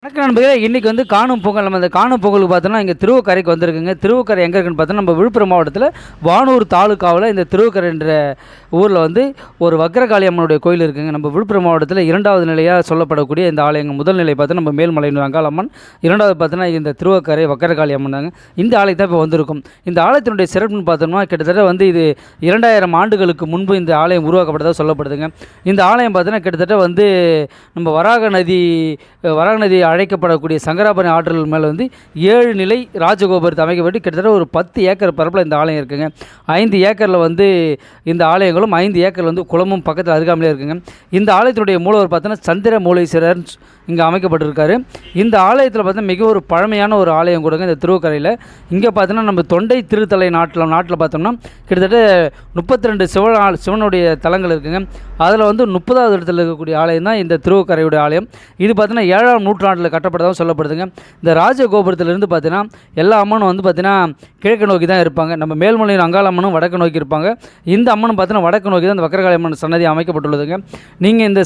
வணக்கம் நண்பர்களே, இன்றைக்கி வந்து காணும் பொங்கல். நம்ம இந்த காணும் பொங்கலுக்கு பார்த்தோன்னா இங்கே திருவக்கரைக்கு வந்திருக்குங்க. திருவக்கரை எங்கே இருக்குன்னு பார்த்தோன்னா நம்ம விழுப்புரம் மாவட்டத்தில் வானூர் தாலுக்காவில் இந்த திருவக்கரை என்ற ஊரில் வந்து ஒரு வக்ரகாளி அம்மனுடைய கோயில் இருக்குங்க. நம்ம விழுப்புரம் மாவட்டத்தில் 2வது நிலையாக சொல்லப்படக்கூடிய இந்த ஆலயங்க. முதல் நிலை பார்த்தோன்னா நம்ம மேல்மலையனூர் அங்காளம்மன், 2வது பார்த்தோன்னா இந்த திருவக்கரை வக்ரகாளி அம்மன் தாங்க. இந்த ஆலயத்தை இப்போ வந்திருக்கும். இந்த ஆலயத்தினுடைய சிறப்புன்னு பார்த்தோம்னா கிட்டத்தட்ட வந்து இது 2000 ஆண்டுகளுக்கு முன்பு இந்த ஆலயம் உருவாக்கப்பட்டதாக சொல்லப்படுதுங்க. இந்த ஆலயம் பார்த்தோன்னா கிட்டத்தட்ட வந்து நம்ம வராக நதி அழைக்கப்படக்கூடிய சங்கராபுரம் ஆற்றல் மேலே வந்து 7 நிலை ராஜகோபுரத்தை அமைக்கப்பட்டு கிட்டத்தட்ட ஒரு 10 ஏக்கர் பரப்பில் இந்த ஆலயம் இருக்குங்க. 5 ஏக்கரில் வந்து இந்த ஆலயங்களும் 5 ஏக்கரில் வந்து குளமும் பக்கத்தில் அருகாமலே இருக்குங்க. இந்த ஆலயத்தினுடைய மூலவர் பார்த்தோன்னா சந்திர மூலேஸ்வரர் இங்கே அமைக்கப்பட்டிருக்காரு. இந்த ஆலயத்தில் பார்த்தா மிக ஒரு பழமையான ஒரு ஆலயம் கொடுங்க இந்த திருவக்கரையில். இங்கே பார்த்தோன்னா நம்ம தொண்டை திருத்தலை நாட்டில் பார்த்தோம்னா கிட்டத்தட்ட 32 சிவனுடைய தலங்கள் இருக்குங்க. அதில் வந்து 30வது இடத்துல இருக்கக்கூடிய ஆலயம் தான் இந்த திருவக்கரையுடைய ஆலயம். இது பார்த்தீங்கன்னா 7ஆம் நூற்றாண்டில் கட்டப்பட்டதாக சொல்லப்படுதுங்க. இந்த ராஜகோபுரத்திலிருந்து பார்த்தீங்கன்னா எல்லா அம்மனும் வந்து பார்த்தீங்கன்னா கிழக்கு நோக்கி தான் இருப்பாங்க. நம்ம மேல்மலையின் அங்காளம்மனும் வடக்கு நோக்கி இருப்பாங்க. இந்த அம்மனும் பார்த்தீங்கன்னா வடக்கு நோக்கி தான் இந்த வக்ரகாளி அம்மன் சன்னதி அமைக்கப்பட்டுள்ளதுங்க. நீங்கள் இந்த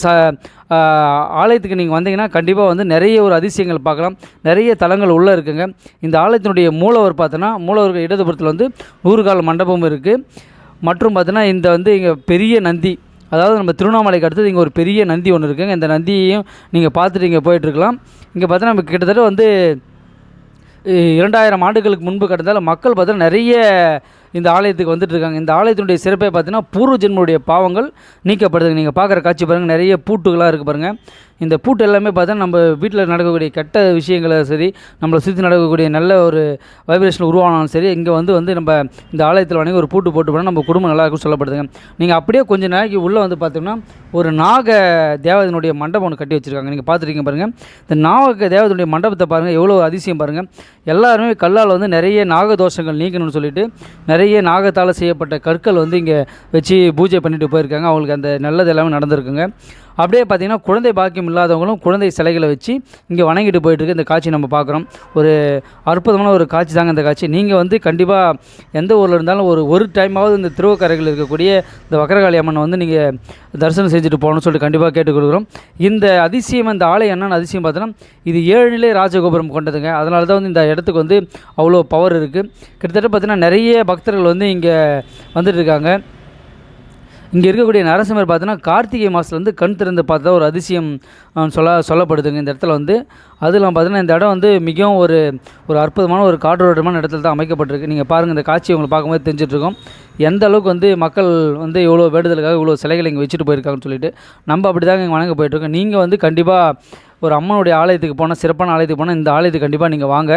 ஆலயத்துக்கு நீங்கள் வந்தீங்கன்னா கண்டிப்பாக வந்து நிறைய ஒரு அதிசயங்கள் பார்க்கலாம். நிறைய தலங்கள் உள்ளே இருக்குங்க. இந்த ஆலயத்தினுடைய மூலவர் பார்த்தோன்னா மூலவருக்கு இடதுபுறத்தில் வந்து 100 கால் மண்டபம் இருக்குது. மற்றும் பார்த்தோன்னா இந்த வந்து இங்கே பெரிய நந்தி, அதாவது நம்ம திருவண்ணாமலைக்கு அடுத்தது இங்கே ஒரு பெரிய நந்தி ஒன்று இருக்குங்க. இந்த நந்தியையும் நீங்கள் பார்த்துட்டு இங்கே போயிட்டுருக்கலாம். இங்கே பார்த்தோன்னா நம்ம கிட்டத்தட்ட வந்து 2000 ஆண்டுகளுக்கு முன்பு கிடந்தாலும் மக்கள் பார்த்தோன்னா நிறைய இந்த ஆலயத்துக்கு வந்துட்டுருக்காங்க. இந்த ஆலயத்தினுடைய சிறப்பை பார்த்தீங்கன்னா பூர்வ ஜென்மனுடைய பாவங்கள் நீக்கப்படுதுங்க. நீங்கள் பார்க்குற காட்சி பாருங்கள், நிறைய பூட்டுகளாக இருக்குது பாருங்கள். இந்த பூட்டு எல்லாமே பார்த்தா நம்ம வீட்டில் நடக்கக்கூடிய கெட்ட விஷயங்களை சரி, நம்மளை சுற்றி நடக்கக்கூடிய நல்ல ஒரு வைப்ரேஷன் உருவானாலும் சரி, இங்கே வந்து நம்ம இந்த ஆலயத்தில் வணங்கி ஒரு பூட்டு போட்டு போனால் நம்ம குடும்பம் நல்லா இருக்கும் சொல்லப்படுதுங்க. நீங்கள் அப்படியே கொஞ்சம் நாளைக்கு உள்ளே வந்து பார்த்தோம்னா ஒரு நாக தேவதனுடைய மண்டபம் ஒன்று கட்டி வச்சுருக்காங்க. நீங்கள் பார்த்துருக்கீங்க பாருங்கள். இந்த நாக தேவதனுடைய மண்டபத்தை பாருங்கள், எவ்வளோ அதிசயம் பாருங்கள். எல்லாருமே கல்லால் வந்து நிறைய நாகதோஷங்கள் நீக்கணும்னு சொல்லிட்டு நிறைய நாகத்தால் செய்யப்பட்ட கற்கள் வந்து இங்கே வச்சு பூஜை பண்ணிட்டு போயிருக்காங்க. அவங்களுக்கு அந்த நல்லது எல்லாமே நடந்திருக்குங்க. அப்படியே பார்த்திங்கன்னா குழந்தை பாக்கியம் இல்லாதவங்களும் குழந்தை சிலைகளை வச்சு இங்கே வணங்கிட்டு போயிட்டுருக்கு. இந்த காட்சி நம்ம பார்க்குறோம். ஒரு அற்புதமான ஒரு காட்சி தாங்க இந்த காட்சி. நீங்கள் வந்து கண்டிப்பாக எந்த ஊரில் இருந்தாலும் ஒரு டைமாவது இந்த திருவக்கரைகளில் இருக்கக்கூடிய இந்த வக்ரகாளி அம்மனை வந்து நீங்கள் தரிசனம் செஞ்சுட்டு போகணும்னு சொல்லிட்டு கண்டிப்பாக கேட்டுக்கொள்கிறோம். இந்த அதிசயம், இந்த ஆலயம் என்னென்னு அதிசயம் பார்த்தோன்னா இது 7 நிலை ராஜகோபுரம் கொண்டதுங்க. அதனால தான் வந்து இந்த இடத்துக்கு வந்து அவ்வளோ பவர் இருக்குது. கிட்டத்தட்ட பார்த்திங்கன்னா நிறைய பக்தர்கள் வந்து இங்கே வந்துட்டுருக்காங்க. இங்கே இருக்கக்கூடிய நரசிம்மர் பார்த்தோன்னா கார்த்திகை மாதத்தில் வந்து கண் திறந்து பார்த்தா ஒரு அதிசயம் சொல்லப்படுதுங்க இந்த இடத்துல வந்து. அதெல்லாம் பார்த்தீங்கன்னா இந்த இடம் வந்து மிகவும் ஒரு அற்புதமான ஒரு காற்றோட்டமான இடத்துல தான் அமைக்கப்பட்டிருக்கு. நீங்கள் பாருங்கள், இந்த காட்சி உங்களுக்கு பார்க்கும்போது தெரிஞ்சிட்ருக்கோம் எந்த அளவுக்கு வந்து மக்கள் வந்து இவ்வளோ வேண்டுதலுக்காக இவ்வளோ சிலைகளை இங்கே வச்சுட்டு போயிருக்காங்கன்னு சொல்லிட்டு. நம்ம அப்படி தாங்க இங்கே வணங்க போயிட்டுருக்கோம். நீங்கள் வந்து கண்டிப்பாக ஒரு அம்மனுடைய ஆலயத்துக்கு போனால், சிறப்பான ஆலயத்துக்கு போனால் இந்த ஆலயத்துக்கு கண்டிப்பாக நீங்கள் வாங்க.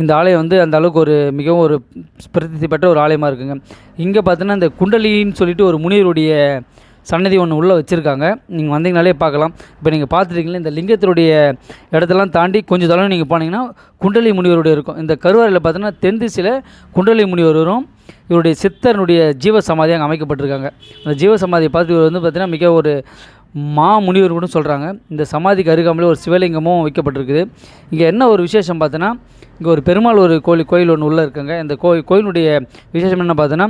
இந்த ஆலயம் வந்து அந்த அளவுக்கு ஒரு மிகவும் ஒரு பிரசித்தி பெற்ற ஒரு ஆலயமாக இருக்குங்க. இங்கே பார்த்தீங்கன்னா இந்த குண்டலின்னு சொல்லிட்டு ஒரு முனிவருடைய சன்னதி ஒன்று உள்ளே வச்சுருக்காங்க. நீங்கள் வந்தீங்கனாலே பார்க்கலாம். இப்போ நீங்கள் பார்த்துருக்கீங்களா, இந்த லிங்கத்தினுடைய இடத்தெல்லாம் தாண்டி கொஞ்சம் தொலைவு நீங்கள் போனீங்கன்னா குண்டலி முனிவருடைய இருக்கும். இந்த கருவறையில் பார்த்தீங்கன்னா தென் திசையில் குண்டலி முனிவர் வரும். இவருடைய சித்தனுடைய ஜீவ சமாதியாக அமைக்கப்பட்டிருக்காங்க. அந்த ஜீவ சமாதியை பார்த்து இவர் வந்து பார்த்திங்கன்னா மிக ஒரு முனிவர் கூட சொல்கிறாங்க. இந்த சமாதிக்கு அருகாமலே ஒரு சிவலிங்கமும் வைக்கப்பட்டிருக்குது. இங்கே என்ன ஒரு விசேஷம் பார்த்தோன்னா, இங்கே ஒரு பெருமாள் ஒரு கோயில் ஒன்று உள்ளே இருக்குங்க. இந்த கோயிலுடைய விசேஷம் என்ன பார்த்தோன்னா,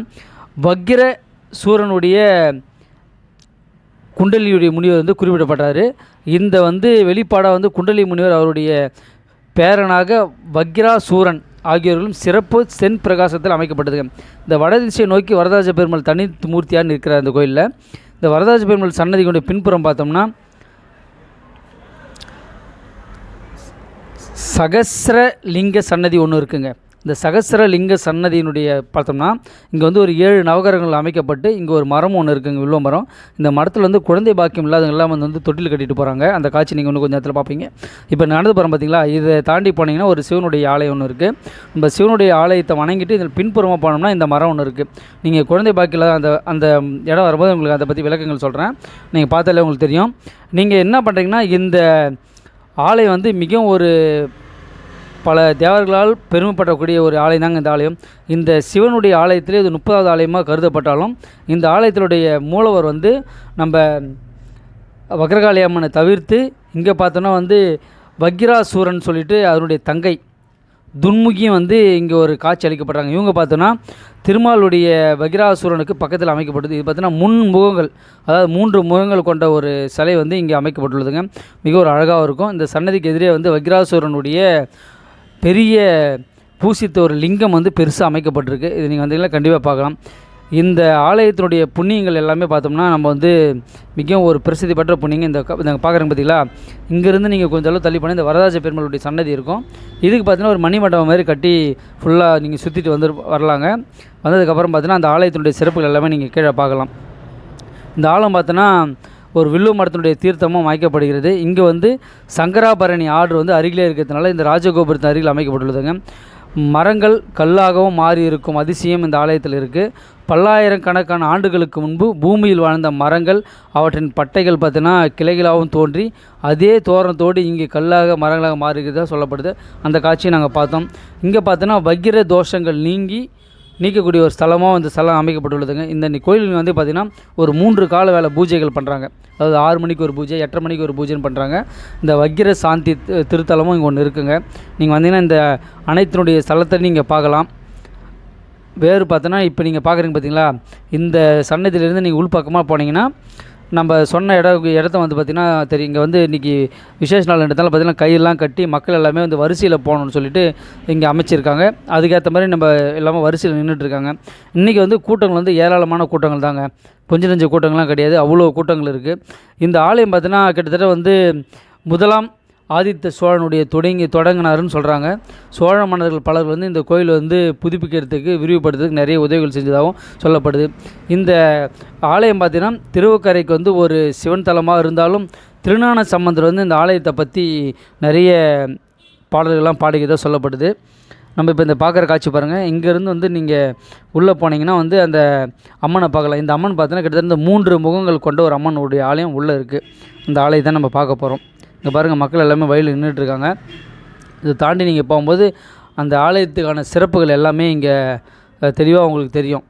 வக்ர சூரனுடைய குண்டலியுடைய முனிவர் வந்து குறிப்பிடப்பட்டார். இந்த வந்து வெளிப்பாடாக வந்து குண்டலி முனிவர் அவருடைய பேரனாக வக்ராசூரன் ஆகியோர்களும் சிறப்பு சென் பிரகாசத்தில் அமைக்கப்பட்டதுங்க. இந்த வடதிசையை நோக்கி வரதராஜ பெருமாள் தனி மூர்த்தியாக இருக்கிறார் இந்த கோயிலில். இந்த வரதராஜ பெருமாள் சன்னதி கொண்ட பின்புறம் பார்த்தோம்னா சகஸ்ரலிங்க சன்னதி ஒன்று இருக்குங்க. இந்த சகஸ்ரலிங்க சன்னதியினுடைய பார்த்தோம்னா இங்கே வந்து ஒரு 7 நவகரங்கள் அமைக்கப்பட்டு இங்கே ஒரு மரம் ஒன்று இருக்குங்க, வில்வ மரம். இந்த மரத்தில் வந்து குழந்தை பாக்கியம் இல்லாதவங்க எல்லாம் வந்து தொட்டில் கட்டிட்டு போகிறாங்க. அந்த காட்சி நீங்கள் இன்னும் கொஞ்சம் நேரத்தில் பார்ப்பீங்க. இப்போ நடந்து போகிறோம் பார்த்தீங்களா, இதை தாண்டி போனீங்கன்னா ஒரு சிவனுடைய ஆலயம் ஒன்று இருக்குது. நம்ம சிவனுடைய ஆலயத்தை வணங்கிட்டு இதில் பின்புறமாக போனோம்னா இந்த மரம் ஒன்று இருக்குது. நீங்கள் குழந்தை பாக்கியம் இல்லாத அந்த இடம் வரும்போது உங்களுக்கு அதை பற்றி விளக்கங்கள் சொல்கிறேன். நீங்கள் பார்த்தாலே உங்களுக்கு தெரியும். நீங்கள் என்ன பண்ணுறீங்கன்னா, இந்த ஆலயம் வந்து மிகவும் ஒரு பல தேவர்களால் பெருமைப்படக்கூடிய ஒரு ஆலயம் தாங்க இந்த ஆலயம். இந்த சிவனுடைய ஆலயத்திலே இது 30வது ஆலயமாக கருதப்பட்டாலும் இந்த ஆலயத்தினுடைய மூலவர் வந்து நம்ம வக்ரகாளி அம்மனை தவிர்த்து இங்கே பார்த்தோன்னா வந்து வக்ராசூரன் சொல்லிட்டு அதனுடைய தங்கை துன்முகியும் வந்து இங்கே ஒரு காட்சி அளிக்கப்படுறாங்க. இவங்க பார்த்தோன்னா திருமாலுடைய வகிராசுரனுக்கு பக்கத்தில் அமைக்கப்பட்டது. இது பார்த்தோன்னா முகங்கள், அதாவது 3 முகங்கள் கொண்ட ஒரு சிலை வந்து இங்கே அமைக்கப்பட்டுள்ளதுங்க. மிக ஒரு அழகாக இருக்கும். இந்த சன்னதிக்கு எதிரே வந்து வகிராசுரனுடைய பெரிய பூசித்த ஒரு லிங்கம் வந்து பெருசாக அமைக்கப்பட்டிருக்கு. இது நீங்கள் வந்தீங்கன்னா கண்டிப்பாக பார்க்கலாம். இந்த ஆலயத்தினுடைய புண்ணியங்கள் எல்லாமே பார்த்தோம்னா நம்ம வந்து மிகவும் ஒரு பிரசித்தி பெற்ற புண்ணியங்க. இந்த பார்க்குறேங்க பார்த்தீங்களா, இங்கேருந்து நீங்கள் கொஞ்சம் அளவு தள்ளி போனால் இந்த வரதாஜ பெருமாளுடைய சன்னதி இருக்கும். இதுக்கு பார்த்தீங்கன்னா ஒரு மணிமண்டபம் மாதிரி கட்டி ஃபுல்லாக நீங்கள் சுற்றிட்டு வரலாங்க. வந்ததுக்கப்புறம் பார்த்தீங்கன்னா அந்த ஆலயத்தினுடைய சிறப்புகள் எல்லாமே நீங்கள் கீழே பார்க்கலாம். இந்த ஆலயம் பார்த்தோன்னா ஒரு வில்லு மரத்தினுடைய தீர்த்தமும் அமைக்கப்படுகிறது. இங்கே வந்து சங்கராபரணி ஆறு வந்து அருகிலே இருக்கிறதுனால இந்த ராஜகோபுரத்தின் அருகில் அமைக்கப்பட்டுள்ளதுங்க. மரங்கள் கல்லாகவும் மாறி இருக்கும் அதிசயம் இந்த ஆலயத்தில் இருக்குது. பல்லாயிரக்கணக்கான ஆண்டுகளுக்கு முன்பு பூமியில் வாழ்ந்த மரங்கள் அவற்றின் பட்டைகள் பார்த்தீங்கன்னா கிளைகளாகவும் தோன்றி அதே தோரணத்தோடு இங்கே கல்லாக மரங்களாக மாறுகிறதா சொல்லப்படுது. அந்த காட்சியை நாங்கள் பார்த்தோம். இங்கே பார்த்தோன்னா வக்கிர தோஷங்கள் நீக்கக்கூடிய ஒரு ஸ்தலமாக இந்த ஸ்தலம் அமைக்கப்பட்டுள்ளதுங்க. இந்த கோயிலுக்கு வந்து பார்த்திங்கன்னா ஒரு 3 கால வேலை பூஜைகள் பண்ணுறாங்க. அதாவது 6 மணிக்கு ஒரு பூஜை, 8:30 மணிக்கு ஒரு பூஜைன்னு பண்ணுறாங்க. இந்த வக்கிர சாந்தி திருத்தலமும் இங்கே ஒன்று இருக்குங்க. நீங்கள் வந்தீங்கன்னா இந்த அனைத்தினுடைய ஸ்தலத்தை நீங்கள் பார்க்கலாம். வேறு பார்த்தோன்னா இப்போ நீங்கள் பார்க்குறீங்க பார்த்தீங்களா, இந்த சன்னதியிலேருந்து நீங்கள் உள்பக்கமாக போனீங்கன்னா நம்ம சொன்ன இடத்த வந்து பார்த்திங்கன்னா தெரியும். இங்கே வந்து இன்றைக்கி விசேஷ நாள் இடத்தால் பார்த்திங்கன்னா கையெல்லாம் கட்டி மக்கள் எல்லாமே வந்து வரிசையில் போகணுன்னு சொல்லிட்டு இங்கே அமைச்சிருக்காங்க. அதுக்கேற்ற மாதிரி நம்ம எல்லாமே வரிசையில் நின்றுட்டுருக்காங்க. இன்றைக்கி வந்து கூட்டங்கள் வந்து ஏராளமான கூட்டங்கள் தாங்க, கொஞ்சம் நெஞ்ச கூட்டங்கள்லாம் கிடையாது, அவ்வளோ கூட்டங்கள் இருக்குது. இந்த ஆலயம் பார்த்திங்கன்னா கிட்டத்தட்ட வந்து முதலாம் ஆதித்த சோழனுடைய தொடங்கினாருன்னு சொல்கிறாங்க. சோழ மன்னர்கள் பலர் வந்து இந்த கோயில் வந்து புதுப்பிக்கிறதுக்கு விரிவுபடுத்துறதுக்கு நிறைய உதவிகள் செஞ்சதாகவும் சொல்லப்படுது. இந்த ஆலயம் பார்த்திங்கன்னா திருவக்கரைக்கு வந்து ஒரு சிவன் தலமாக இருந்தாலும் திருஞான சம்பந்தர் வந்து இந்த ஆலயத்தை பற்றி நிறைய பாடல்கள்லாம் பாடிக்கிறதா சொல்லப்படுது. நம்ம இப்போ இந்த பார்க்குற காட்சி பாருங்கள். இங்கேருந்து வந்து நீங்கள் உள்ளே போனீங்கன்னா வந்து அந்த அம்மனை பார்க்கலாம். இந்த அம்மன் பார்த்தீங்கன்னா கிட்டத்தட்ட 3 முகங்கள் கொண்ட ஒரு அம்மனுடைய ஆலயம் உள்ளே இருக்குது. இந்த ஆலயத்தை நம்ம பார்க்க போகிறோம். இங்கே பாருங்கள், மக்கள் எல்லாமே வயலில் நின்றுட்டுருக்காங்க. இதை தாண்டி நீங்கள் போகும்போது அந்த ஆலயத்துக்கான சிறப்புகள் எல்லாமே இங்கே தெளிவாக உங்களுக்கு தெரியும்.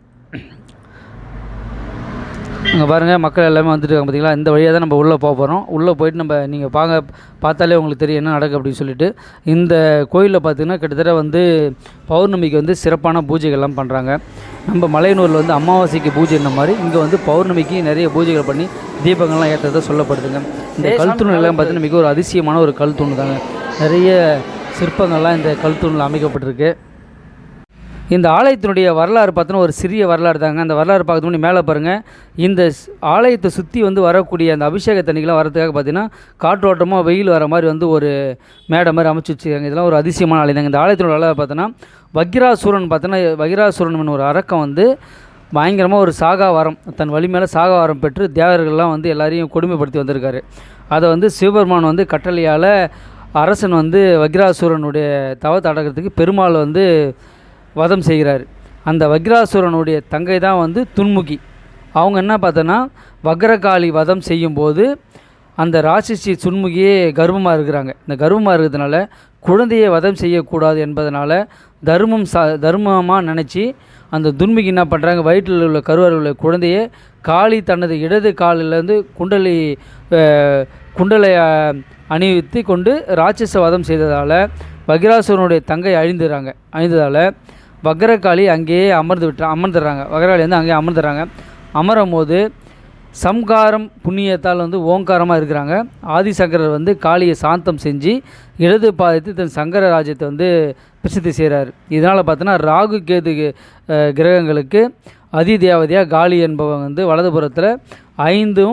இங்கே பாருங்கள், மக்கள் எல்லாமே வந்துட்டுருக்காங்க பார்த்தீங்களா. இந்த வழியாக தான் நம்ம உள்ளே போக போகிறோம். உள்ளே போயிட்டு நீங்கள் பார்த்தாலே உங்களுக்கு தெரியும் என்ன நடக்கும் அப்படின்னு சொல்லிட்டு. இந்த கோயிலில் பார்த்திங்கன்னா கிட்டத்தட்ட வந்து பௌர்ணமிக்கு வந்து சிறப்பான பூஜைகள்லாம் பண்ணுறாங்க. நம்ம மலையனூரில் வந்து அமாவாசைக்கு பூஜை இந்த மாதிரி இங்கே வந்து பௌர்ணமிக்கு நிறைய பூஜைகள் பண்ணி தீபங்கள்லாம் ஏற்றதை சொல்லப்படுதுங்க. இந்த கல்தூண் எல்லாம் பார்த்திங்கன்னா மிக ஒரு அதிசயமான ஒரு கல்தூண் தாங்க. நிறைய சிற்பங்கள்லாம் இந்த கல்தூணில் அமைக்கப்பட்டிருக்கு. இந்த ஆலயத்தினுடைய வரலாறு பார்த்தோன்னா ஒரு சிறிய வரலாறு தாங்க. அந்த வரலாறு பார்க்கறது முன்னாடி மேலே பாருங்கள், இந்த ஆலயத்தை சுற்றி வந்து வரக்கூடிய அந்த அபிஷேக தண்ணிக்கெலாம் வரதுக்காக பார்த்திங்கன்னா காற்றோட்டமாக வெயில் வர மாதிரி வந்து ஒரு மேடை மாதிரி அமைச்சு வச்சுருக்காங்க. இதெல்லாம் ஒரு அதிசயமான ஆலயம் தாங்க. இந்த ஆலயத்தினோட வரலாறு பார்த்தோன்னா வகிராசுரன் ஒரு அரக்கம் வந்து பயங்கரமாக ஒரு சாகாவாரம், தன் வழி மேலே சாகாவாரம் பெற்று தேவர்கள்லாம் வந்து எல்லாரையும் கொடுமைப்படுத்தி வந்திருக்காரு. அதை வந்து சிவபெருமான் வந்து கட்டளையால் அரசன் வந்து வகிராசுரனுடைய தவத்தை அடக்கிறதுக்கு பெருமாள் வந்து வதம் செய்கிறார். அந்த வகிராசுரனுடைய தங்கை தான் வந்து துன்முகி. அவங்க என்ன பார்த்தோன்னா வக்ரகாளி வதம் செய்யும்போது அந்த ராட்சசி துன்முகியே கர்ப்பமாக இருக்கிறாங்க. இந்த கர்ப்பமாக இருக்கிறதுனால குழந்தையை வதம் செய்யக்கூடாது என்பதனால தர்மமாக நினச்சி அந்த துன்முகி என்ன பண்ணுறாங்க, வயிற்றில் உள்ள கருவறையில் உள்ள குழந்தையை காளி தனது இடது காலிலேருந்து குண்டலை அணிவித்து கொண்டு ராட்சச வதம் செய்ததால் வகிராசுரனுடைய தங்கை அழிந்ததால் வக்ரகாளி அங்கேயே அமர்ந்துடுறாங்க. வக்ரகாளி வந்து அங்கேயே அமர்ந்துடுறாங்க. அமரும் போது சம்காரம் புண்ணியத்தால் வந்து ஓங்காரமாக இருக்கிறாங்க. ஆதிசங்கரர் வந்து காளியை சாந்தம் செஞ்சு இடது பாதத்தை தன் சங்கர ராஜ்யத்தை வந்து பிரசித்தி செய்கிறார். இதனால் பார்த்தோன்னா ராகு கேது கிரகங்களுக்கு அதிதேவதையாக காளி என்பவங்க வந்து வலதுபுறத்தில் 5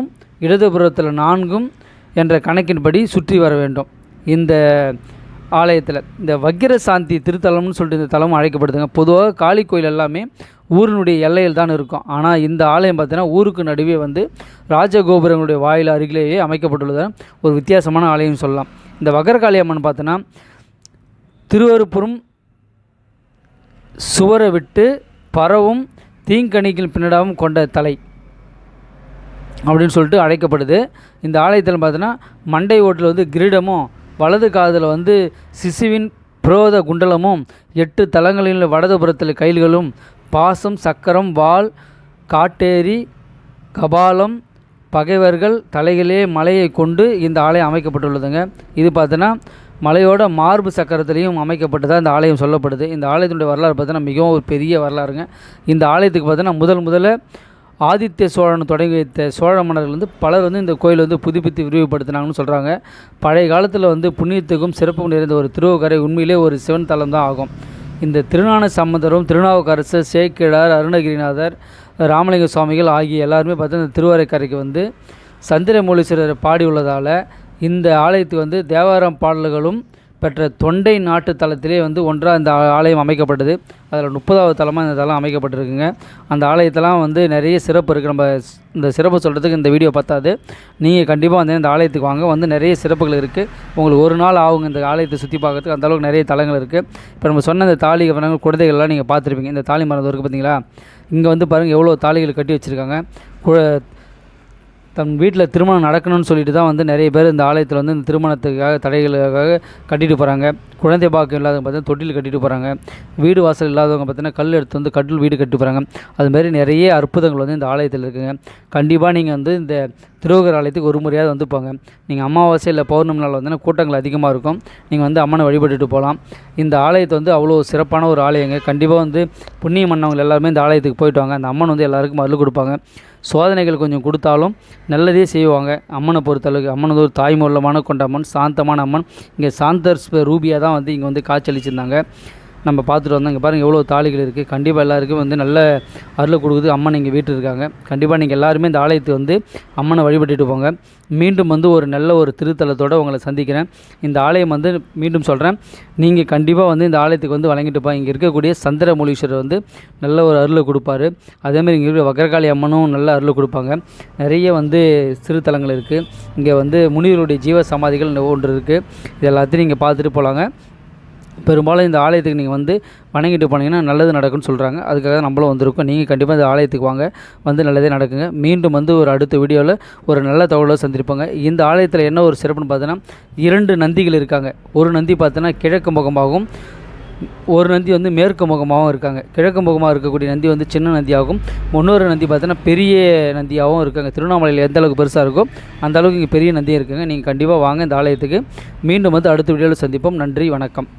இடதுபுறத்தில் 4 என்ற கணக்கின்படி சுற்றி வர வேண்டும். இந்த ஆலயத்தில் இந்த வக்கிர சாந்தி திருத்தலம்னு சொல்லிட்டு இந்த தலமும் அழைக்கப்படுதுங்க. பொதுவாக காளி கோயில் எல்லாமே ஊரினுடைய எல்லையில் தான் இருக்கும். ஆனால் இந்த ஆலயம் பார்த்தீங்கன்னா ஊருக்கு நடுவே வந்து ராஜகோபுரங்களுடைய வாயில் அருகிலேயே அமைக்கப்பட்டுள்ளது ஒரு வித்தியாசமான ஆலயம் சொல்லலாம். இந்த வக்ரகாளி அம்மன் பார்த்தோன்னா திருவருப்புறம் சுவரை விட்டு பரவும் தீங்கணிகள் பின்னடாவும் கொண்ட தலை அப்படின்னு சொல்லிட்டு அழைக்கப்படுது. இந்த ஆலயத்தில் பார்த்தோன்னா மண்டை ஓட்டில் வந்து கிரீடமும் வலது காதில் வந்து சிசுவின் புரோத குண்டலமும் 8 தலங்களில் வடதுபுறத்தில் கைல்களும் பாசம் சக்கரம் வாள் காட்டேரி கபாலம் பகைவர்கள் தலைகளே மலையை கொண்டு இந்த ஆலயம் அமைக்கப்பட்டுள்ளதுங்க. இது பார்த்தோன்னா மலையோட மார்பு சக்கரத்துலேயும் அமைக்கப்பட்டதாக இந்த ஆலயம் சொல்லப்படுது. இந்த ஆலயத்தினுடைய வரலாறு பார்த்தீங்கன்னா மிகவும் ஒரு பெரிய வரலாறுங்க. இந்த ஆலயத்துக்கு பார்த்தீங்கன்னா முதல்ல ஆதித்ய சோழன் தொடங்கி வைத்த சோழ மன்னர்கள் வந்து பலர் வந்து இந்த கோயில் வந்து புதுப்பித்து விரிவுபடுத்தினாங்கன்னு சொல்கிறாங்க. பழைய காலத்தில் வந்து புண்ணியத்துக்கும் சிறப்பும் நிறைந்த ஒரு திருவக்கரை உண்மையிலே ஒரு சிவன் தலம் தான் ஆகும். இந்த திருஞான சம்பந்தரும் திருநாவுக்கரசர் சேக்கிழார் அருணகிரிநாதர் ராமலிங்க சுவாமிகள் ஆகிய எல்லாருமே பார்த்தா இந்த திருவரைக்கரைக்கு வந்து சந்திரமௌலீஸ்வரர் பாடி உள்ளதால் இந்த ஆலயத்துக்கு வந்து தேவாரம் பாடல்களும் பெற்ற தொண்டை நாட்டு தலத்திலே வந்து ஒன்றாக இந்த ஆலயம் அமைக்கப்பட்டது. அதில் 30வது தலமாக இந்த தலம் அமைக்கப்பட்டிருக்குங்க. அந்த ஆலயத்தெல்லாம் வந்து நிறைய சிறப்பு இருக்குது. நம்ம இந்த சிறப்பு சொல்கிறதுக்கு இந்த வீடியோ பத்தாது. நீங்கள் கண்டிப்பாக வந்து இந்த ஆலயத்துக்கு வாங்க. வந்து நிறைய சிறப்புகள் இருக்குது. உங்களுக்கு ஒரு நாள் ஆகுங்க இந்த ஆலயத்தை சுற்றி பார்க்கறதுக்கு. அந்தளவுக்கு நிறைய தலங்கள் இருக்குது. இப்போ நம்ம சொன்ன இந்த தாலி மரங்கள் குழந்தைகள்லாம் நீங்கள் பார்த்துருப்பீங்க. இந்த தாலி மரம் இருக்குது பார்த்தீங்களா? இங்கே வந்து பாருங்கள் எவ்வளோ தாலிகள் கட்டி வச்சுருக்காங்க. தன் வீட்டில் திருமணம் நடக்கணும்னு சொல்லிட்டு தான் வந்து நிறைய பேர் இந்த ஆலயத்தில் வந்து இந்த திருமணத்துக்காக தடைகளுக்காக கட்டிட்டு போகிறாங்க. குழந்தை பாக்கியம் இல்லாதவங்க பார்த்தீங்கன்னா தொட்டில் கட்டிட்டு போகிறாங்க. வீடு வாசல் இல்லாதவங்க பார்த்தீங்கன்னா கல் எடுத்து வந்து கட்டில் வீடு கட்டி போகிறாங்க. அதுமாரி நிறைய அற்புதங்கள் வந்து இந்த ஆலயத்தில் இருக்குங்க. கண்டிப்பாக நீங்கள் வந்து இந்த திருவகர் ஆலயத்துக்கு ஒரு முறையாவது வந்து போங்க. நீங்கள் அமாவாசை இல்லை பௌர்ணமி நாள் வந்தீங்கன்னா கூட்டங்கள் அதிகமாக இருக்கும். நீங்கள் வந்து அம்மனை வழிபட்டுட்டு போகலாம். இந்த ஆலயத்தை வந்து அவ்வளோ சிறப்பான ஒரு ஆலயங்க. கண்டிப்பாக வந்து புண்ணியம் பண்ணவங்க எல்லாருமே இந்த ஆலயத்துக்கு போயிட்டு வாங்க. அந்த அம்மன் வந்து எல்லாருக்கும் அருள் கொடுப்பாங்க. சோதனைகள் கொஞ்சம் கொடுத்தாலும் நல்லதே செய்வாங்க. அம்மனை பொறுத்தளவுக்கு அம்மன் வந்து ஒரு தாய்மூலமான கொண்ட அம்மன், சாந்தமான அம்மன். இங்கே சாந்தர் ரூபியாக தான் வந்து இங்கே வந்து காட்சியளிச்சிருந்தாங்க. நம்ம பார்த்துட்டு வந்தோம். இங்கே பாருங்கள் எவ்வளோ தாலிகள் இருக்குது. கண்டிப்பாக எல்லாருக்கும் வந்து நல்ல அருளை கொடுக்குது அம்மன் இங்கே வீட்டு இருக்காங்க. கண்டிப்பாக நீங்கள் எல்லாருமே இந்த ஆலயத்தை வந்து அம்மனை வழிபட்டுட்டு போங்க. மீண்டும் வந்து ஒரு நல்ல ஒரு திருத்தலத்தோடு உங்களை சந்திக்கிறேன். இந்த ஆலயம் வந்து மீண்டும் சொல்கிறேன், நீங்கள் கண்டிப்பாக வந்து இந்த ஆலயத்துக்கு வந்து வழங்கிட்டு போங்க. இங்கே இருக்கக்கூடிய சந்திரமௌலீஸ்வரர் வந்து நல்ல ஒரு அருளை கொடுப்பாரு. அதேமாதிரி இங்கே இருக்கிற வக்ரகாளி அம்மனும் நல்ல அருளை கொடுப்பாங்க. நிறைய வந்து திருத்தலங்கள் இருக்குது. இங்கே வந்து முனிவருடைய ஜீவ சமாதிகள் ஒன்று இருக்குது. இது எல்லாத்தையும் நீங்கள் பார்த்துட்டு போகலாங்க. பெரும்பாலும் இந்த ஆலயத்துக்கு நீங்கள் வந்து வணங்கிட்டு போனீங்கன்னா நல்லது நடக்கும்னு சொல்கிறாங்க. அதுக்காக நம்மளும் வந்திருக்கோம். நீங்கள் கண்டிப்பாக இந்த ஆலயத்துக்கு வாங்க, வந்து நல்லதே நடக்குங்க. மீண்டும் வந்து ஒரு அடுத்த வீடியோவில் ஒரு நல்ல தகவலை சந்திருப்பாங்க. இந்த ஆலயத்தில் என்ன ஒரு சிறப்புன்னு பார்த்தீங்கன்னா 2 நந்திகள் இருக்காங்க. ஒரு நந்தி பார்த்தீங்கன்னா கிழக்கு முகமாகவும், ஒரு நந்தி வந்து மேற்கு முகமாகவும் இருக்காங்க. கிழக்கு முகமாக இருக்கக்கூடிய நந்தி வந்து சின்ன நந்தியாகும். இன்னொரு நந்தி பார்த்தீங்கன்னா பெரிய நந்தியாகவும் இருக்காங்க. திருவண்ணாமலையில் எந்த அளவுக்கு பெருசாக இருக்கோ அந்த அளவுக்கு இங்கே பெரிய நந்தியும் இருக்குங்க. நீங்கள் கண்டிப்பாக வாங்க இந்த ஆலயத்துக்கு. மீண்டும் வந்து அடுத்த வீடியோவில் சந்திப்போம். நன்றி, வணக்கம்.